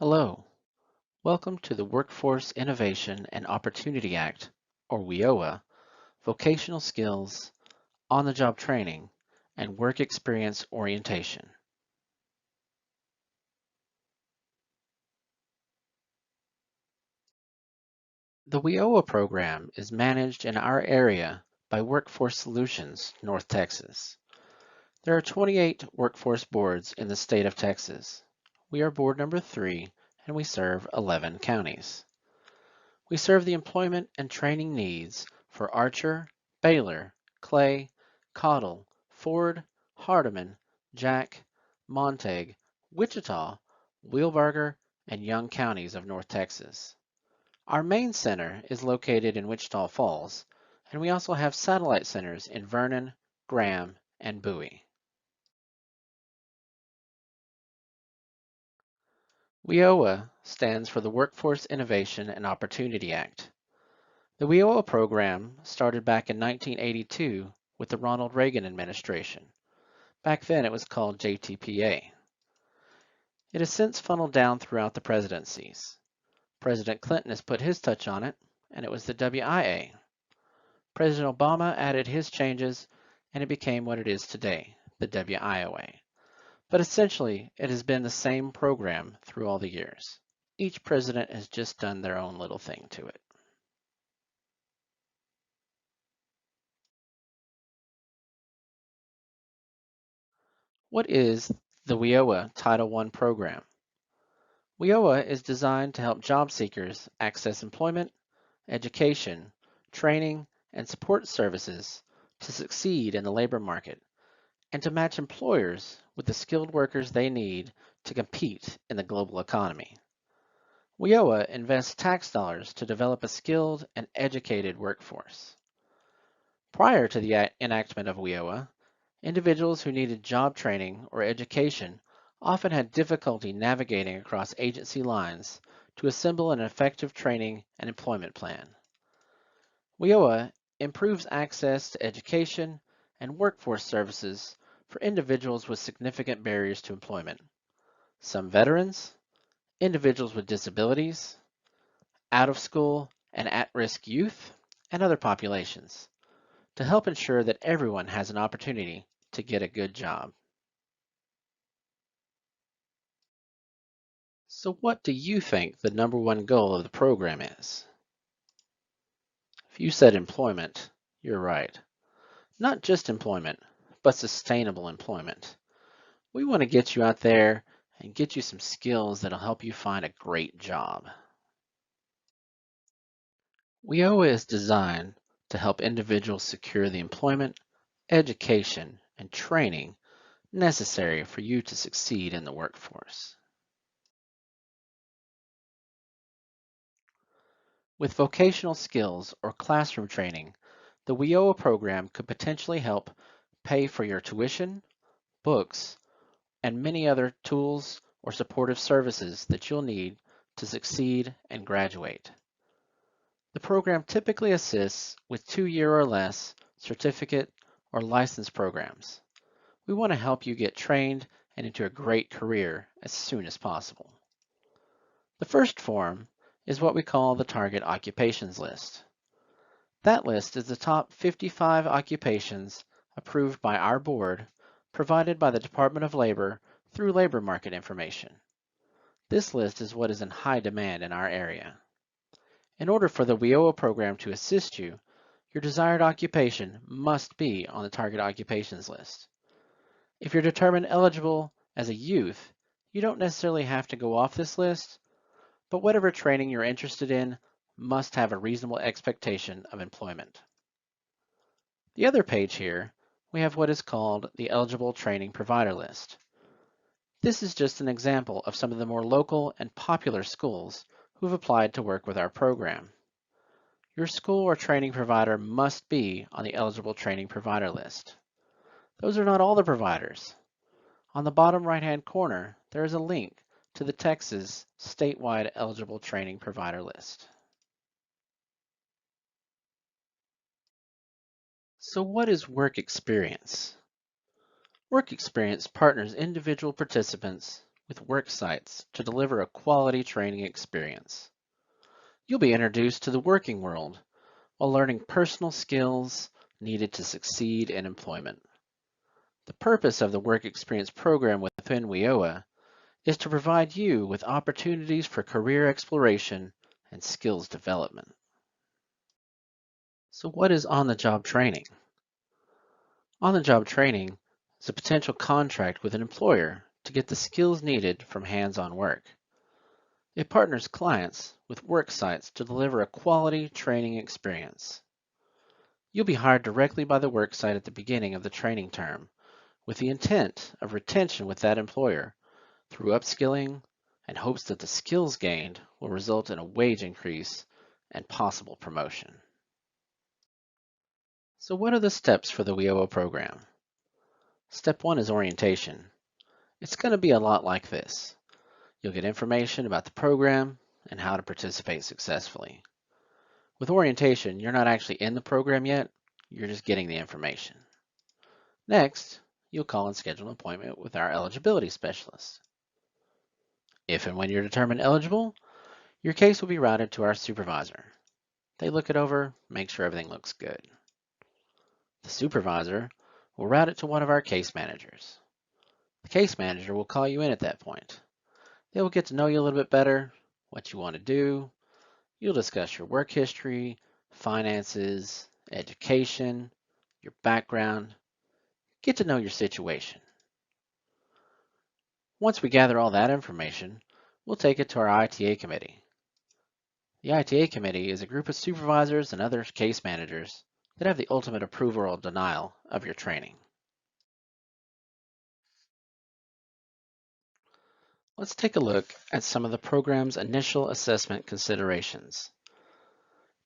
Hello, welcome to the Workforce Innovation and Opportunity Act, or Wioa, Vocational Skills, On-the-Job Training, and Work Experience Orientation. The Wioa program is managed in our area by Workforce Solutions, North Texas. There are 28 workforce boards in the state of Texas. We are board number 3, and we serve 11 counties. We serve the employment and training needs for Archer, Baylor, Clay, Cottle, Ford, Hardeman, Jack, Montague, Wichita, Wheelbarger, and Young counties of North Texas. Our main center is located in Wichita Falls, and we also have satellite centers in Vernon, Graham, and Bowie. Wioa stands for the Workforce Innovation and Opportunity Act. The Wiola program started back in 1982 with the Ronald Reagan administration. Back then it was called JTPA. It has since funneled down throughout the presidencies. President Clinton has put his touch on it, and it was the WIA. President Obama added his changes, and it became what it is today, the WIOA. But essentially, it has been the same program through all the years. Each president has just done their own little thing to it. What is the Wioa Title I program? Wioa is designed to help job seekers access employment, education, training, and support services to succeed in the labor market and to match employers with the skilled workers they need to compete in the global economy. Wioa invests tax dollars to develop a skilled and educated workforce. Prior to the enactment of Wioa, individuals who needed job training or education often had difficulty navigating across agency lines to assemble an effective training and employment plan. Wioa improves access to education and workforce services for individuals with significant barriers to employment. Some veterans, individuals with disabilities, out of school and at-risk youth, and other populations, to help ensure that everyone has an opportunity to get a good job. So what do you think the number one goal of the program is? If you said employment, you're right. Not just employment, but sustainable employment. We want to get you out there and get you some skills that'll help you find a great job. Wioa is designed to help individuals secure the employment, education, and training necessary for you to succeed in the workforce. With vocational skills or classroom training, the Wioa program could potentially help pay for your tuition, books, and many other tools or supportive services that you'll need to succeed and graduate. The program typically assists with 2-year or less certificate or license programs. We want to help you get trained and into a great career as soon as possible. The first form is what we call the Target Occupations List. That list is the top 55 occupations approved by our board, provided by the Department of Labor through labor market information. This list is what is in high demand in our area. In order for the Weola program to assist you, your desired occupation must be on the Target Occupations List. If you're determined eligible as a youth, you don't necessarily have to go off this list, but whatever training you're interested in must have a reasonable expectation of employment. The other page here, we have what is called the Eligible Training Provider List. This is just an example of some of the more local and popular schools who have applied to work with our program. Your school or training provider must be on the Eligible Training Provider List. Those are not all the providers. On the bottom right-hand corner, there is a link to the Texas statewide eligible training provider list. So what is work experience? Work experience partners individual participants with work sites to deliver a quality training experience. You'll be introduced to the working world while learning personal skills needed to succeed in employment. The purpose of the work experience program within Wioa is to provide you with opportunities for career exploration and skills development. So what is on-the-job training? On-the-job training is a potential contract with an employer to get the skills needed from hands-on work. It partners clients with work sites to deliver a quality training experience. You'll be hired directly by the work site at the beginning of the training term with the intent of retention with that employer through upskilling and hopes that the skills gained will result in a wage increase and possible promotion. So what are the steps for the Wioa program? Step 1 is orientation. It's going to be a lot like this. You'll get information about the program and how to participate successfully. With orientation, you're not actually in the program yet, you're just getting the information. Next, you'll call and schedule an appointment with our eligibility specialist. If and when you're determined eligible, your case will be routed to our supervisor. They look it over, make sure everything looks good. The supervisor will route it to one of our case managers. The case manager will call you in at that point. They will get to know you a little bit better, what you want to do. You'll discuss your work history, finances, education, your background, get to know your situation. Once we gather all that information, we'll take it to our ITA committee. The ITA committee is a group of supervisors and other case managers that have the ultimate approval or denial of your training. Let's take a look at some of the program's initial assessment considerations.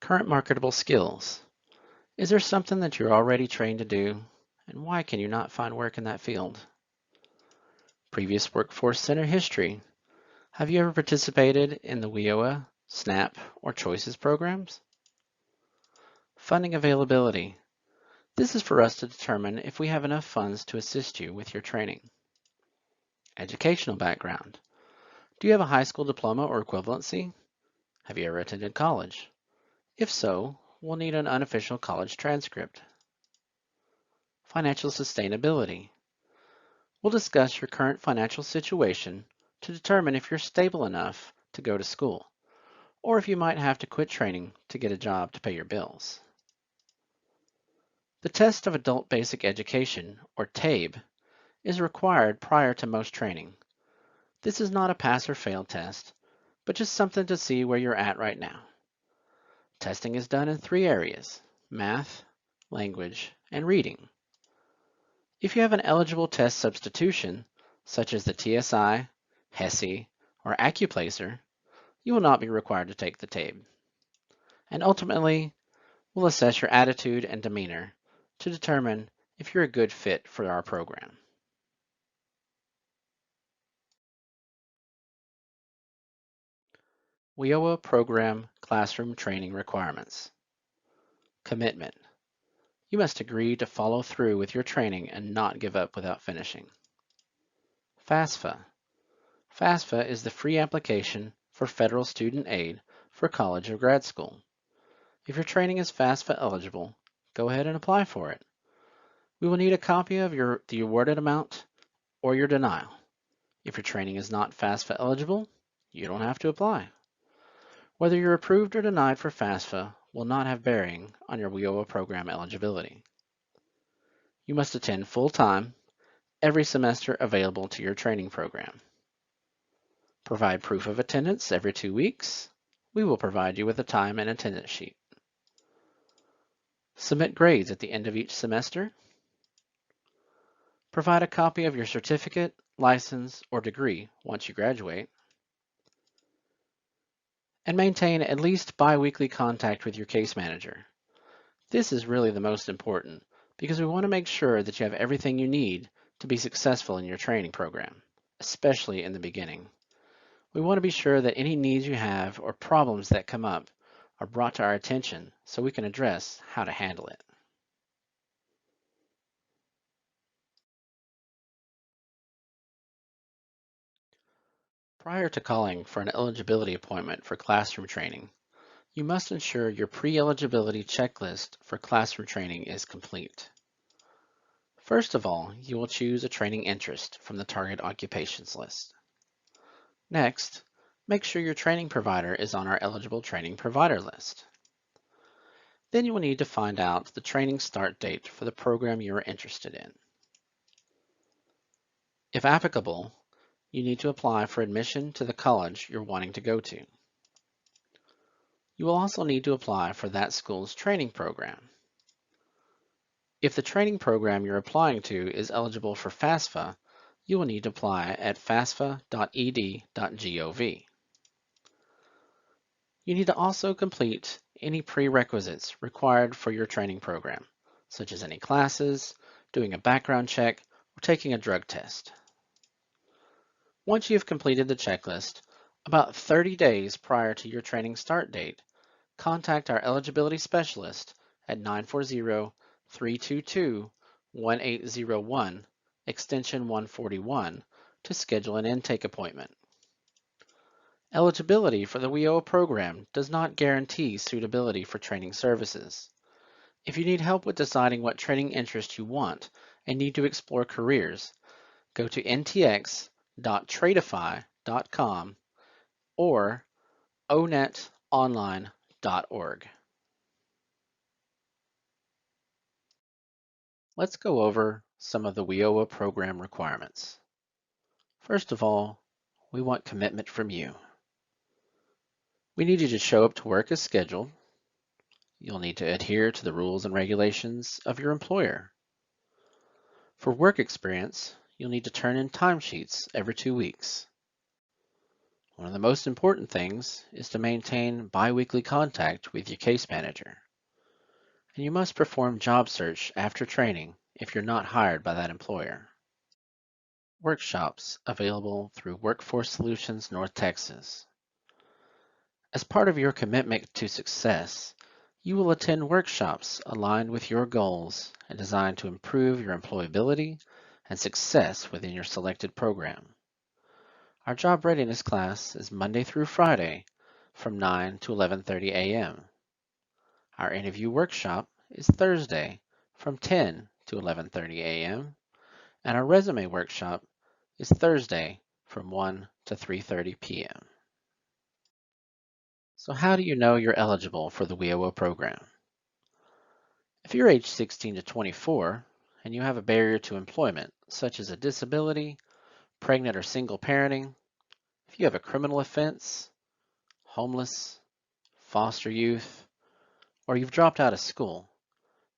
Current marketable skills. Is there something that you're already trained to do, and why can you not find work in that field? Previous workforce center history. Have you ever participated in the Wioa, SNAP, or Choices programs? Funding availability. This is for us to determine if we have enough funds to assist you with your training. Educational background. Do you have a high school diploma or equivalency? Have you ever attended college? If so, we'll need an unofficial college transcript. Financial sustainability. We'll discuss your current financial situation to determine if you're stable enough to go to school, or if you might have to quit training to get a job to pay your bills. The test of Adult Basic Education, or TABE, is required prior to most training. This is not a pass or fail test, but just something to see where you're at right now. Testing is done in 3 areas: math, language, and reading. If you have an eligible test substitution, such as the TSI, HESI, or Accuplacer, you will not be required to take the TABE. And ultimately, we'll assess your attitude and demeanor to determine if you're a good fit for our program. Wioa Program Classroom Training Requirements. Commitment. You must agree to follow through with your training and not give up without finishing. FAFSA. FAFSA is the free application for federal student aid for college or grad school. If your training is FAFSA eligible, go ahead and apply for it. We will need a copy of the awarded amount or your denial. If your training is not FAFSA eligible, you don't have to apply. Whether you're approved or denied for FAFSA will not have bearing on your Wioa program eligibility. You must attend full-time, every semester available to your training program. Provide proof of attendance every 2 weeks. We will provide you with a time and attendance sheet. Submit grades at the end of each semester. Provide a copy of your certificate, license, or degree once you graduate. And maintain at least bi-weekly contact with your case manager. This is really the most important because we want to make sure that you have everything you need to be successful in your training program, especially in the beginning. We want to be sure that any needs you have or problems that come up are brought to our attention so we can address how to handle it. Prior to calling for an eligibility appointment for classroom training, you must ensure your pre-eligibility checklist for classroom training is complete. First of all, you will choose a training interest from the target occupations list. Next, make sure your training provider is on our eligible training provider list. Then you will need to find out the training start date for the program you are interested in. If applicable, you need to apply for admission to the college you're wanting to go to. You will also need to apply for that school's training program. If the training program you're applying to is eligible for FAFSA, you will need to apply at fafsa.ed.gov. You need to also complete any prerequisites required for your training program, such as any classes, doing a background check, or taking a drug test. Once you have completed the checklist, about 30 days prior to your training start date, contact our eligibility specialist at 940-322-1801, extension 141, to schedule an intake appointment. Eligibility for the Wioa program does not guarantee suitability for training services. If you need help with deciding what training interest you want and need to explore careers, go to ntx.tradeify.com or onetonline.org. Let's go over some of the Wioa program requirements. First of all, we want commitment from you. We need you to show up to work as scheduled. You'll need to adhere to the rules and regulations of your employer. For work experience, you'll need to turn in timesheets every 2 weeks. One of the most important things is to maintain biweekly contact with your case manager. And you must perform job search after training if you're not hired by that employer. Workshops available through Workforce Solutions North Texas. As part of your commitment to success, you will attend workshops aligned with your goals and designed to improve your employability and success within your selected program. Our job readiness class is Monday through Friday from 9 to 11:30 a.m. Our interview workshop is Thursday from 10 to 11:30 a.m. and our resume workshop is Thursday from 1 to 3:30 p.m. So how do you know you're eligible for the Wioa program? If you're age 16 to 24 and you have a barrier to employment, such as a disability, pregnant or single parenting, if you have a criminal offense, homeless, foster youth, or you've dropped out of school,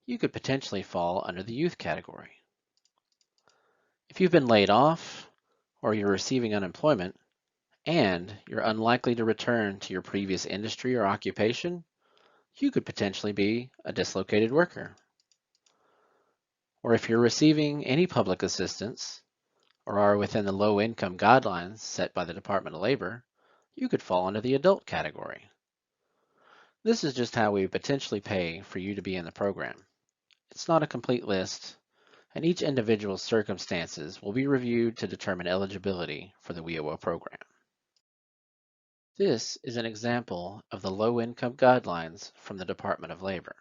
you could potentially fall under the youth category. If you've been laid off or you're receiving unemployment and you're unlikely to return to your previous industry or occupation, you could potentially be a dislocated worker. Or if you're receiving any public assistance or are within the low income guidelines set by the Department of Labor, you could fall under the adult category. This is just how we potentially pay for you to be in the program. It's not a complete list, and each individual's circumstances will be reviewed to determine eligibility for the Wioa program. This is an example of the low-income guidelines from the Department of Labor.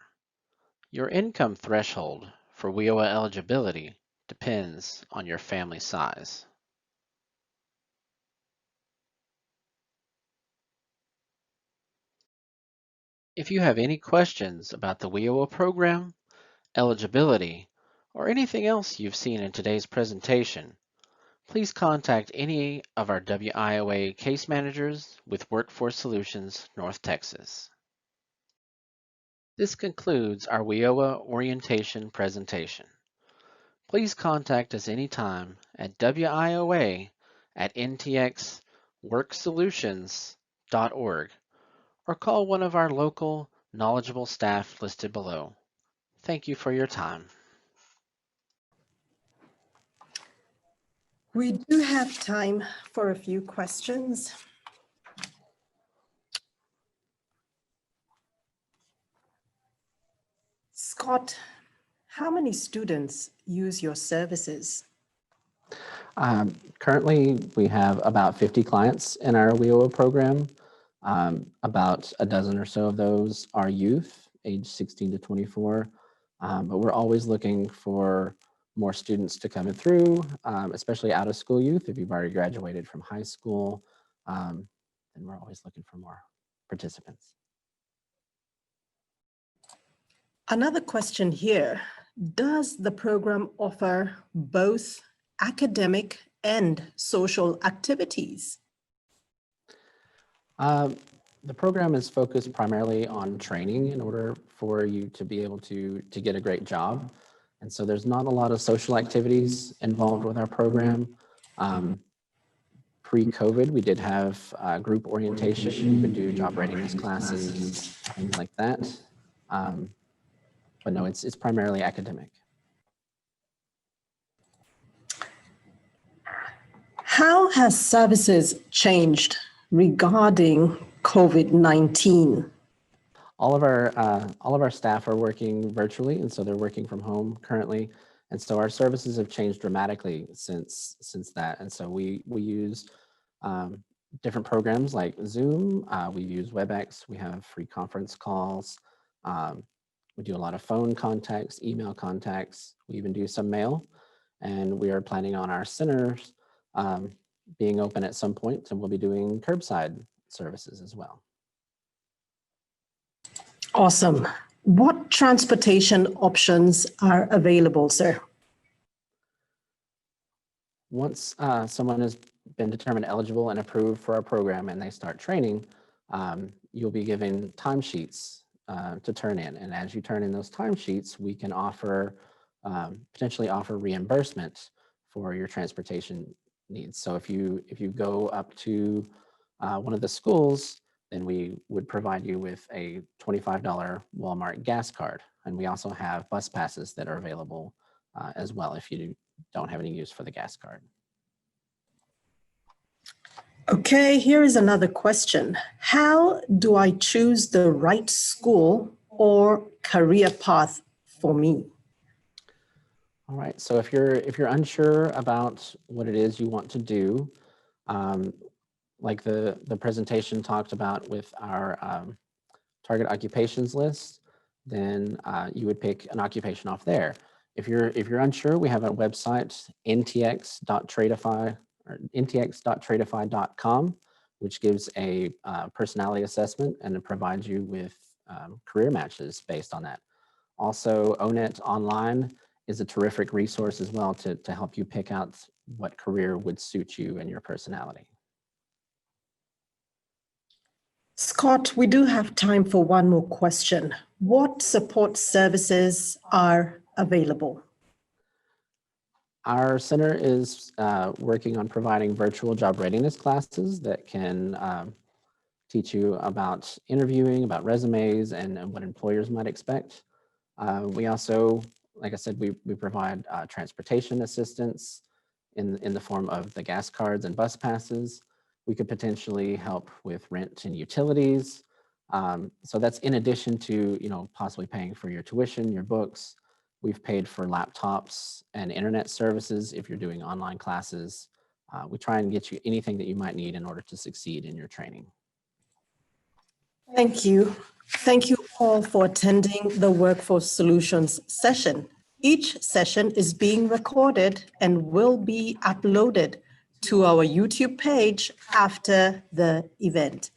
Your income threshold for Wioa eligibility depends on your family size. If you have any questions about the Wioa program, eligibility, or anything else you've seen in today's presentation, please contact any of our WIOA case managers with Workforce Solutions North Texas. This concludes our Wioa orientation presentation. Please contact us anytime at wioa@ntxworksolutions.org or call one of our local knowledgeable staff listed below. Thank you for your time. We do have time for a few questions. Scott, how many students use your services? Currently, we have about 50 clients in our Wioa program. About a dozen or so of those are youth, age 16 to 24. But we're always looking for more students to come through, especially out of school youth. If you've already graduated from high school, then we're always looking for more participants. Another question here. Does the program offer both academic and social activities? The program is focused primarily on training in order for you to be able to get a great job. And so there's not a lot of social activities involved with our program. Pre-COVID, we did have group orientation. We would do job readiness classes, things like that. But no, it's primarily academic. How has services changed regarding COVID-19? All of our staff are working virtually, and so they're working from home currently. And so our services have changed dramatically since that. And so we use different programs like Zoom. We use WebEx. We have free conference calls. We do a lot of phone contacts, email contacts. We even do some mail. And we are planning on our centers being open at some point, and we'll be doing curbside services as well. Awesome. What transportation options are available, sir? Once someone has been determined eligible and approved for our program and they start training, you'll be given timesheets to turn in. And as you turn in those timesheets, we can potentially offer reimbursement for your transportation needs. So if you go up to one of the schools, then we would provide you with a $25 Walmart gas card. And we also have bus passes that are available as well if you don't have any use for the gas card. Okay, here is another question. How do I choose the right school or career path for me? All right, so if you're unsure about what it is you want to do, like the presentation talked about with our target occupations list, then you would pick an occupation off there. If you're unsure, we have a website, ntx.tradeify.com, which gives a personality assessment and it provides you with career matches based on that. Also, ONET Online is a terrific resource as well to help you pick out what career would suit you and your personality. Scott, we do have time for one more question. What support services are available? Our center is working on providing virtual job readiness classes that can teach you about interviewing, about resumes, and what employers might expect. We also, like I said, we provide transportation assistance in the form of the gas cards and bus passes. We could potentially help with rent and utilities. So that's in addition to, possibly paying for your tuition, your books. We've paid for laptops and internet services if you're doing online classes. We try and get you anything that you might need in order to succeed in your training. Thank you. Thank you all for attending the Workforce Solutions session. Each session is being recorded and will be uploaded to our YouTube page after the event.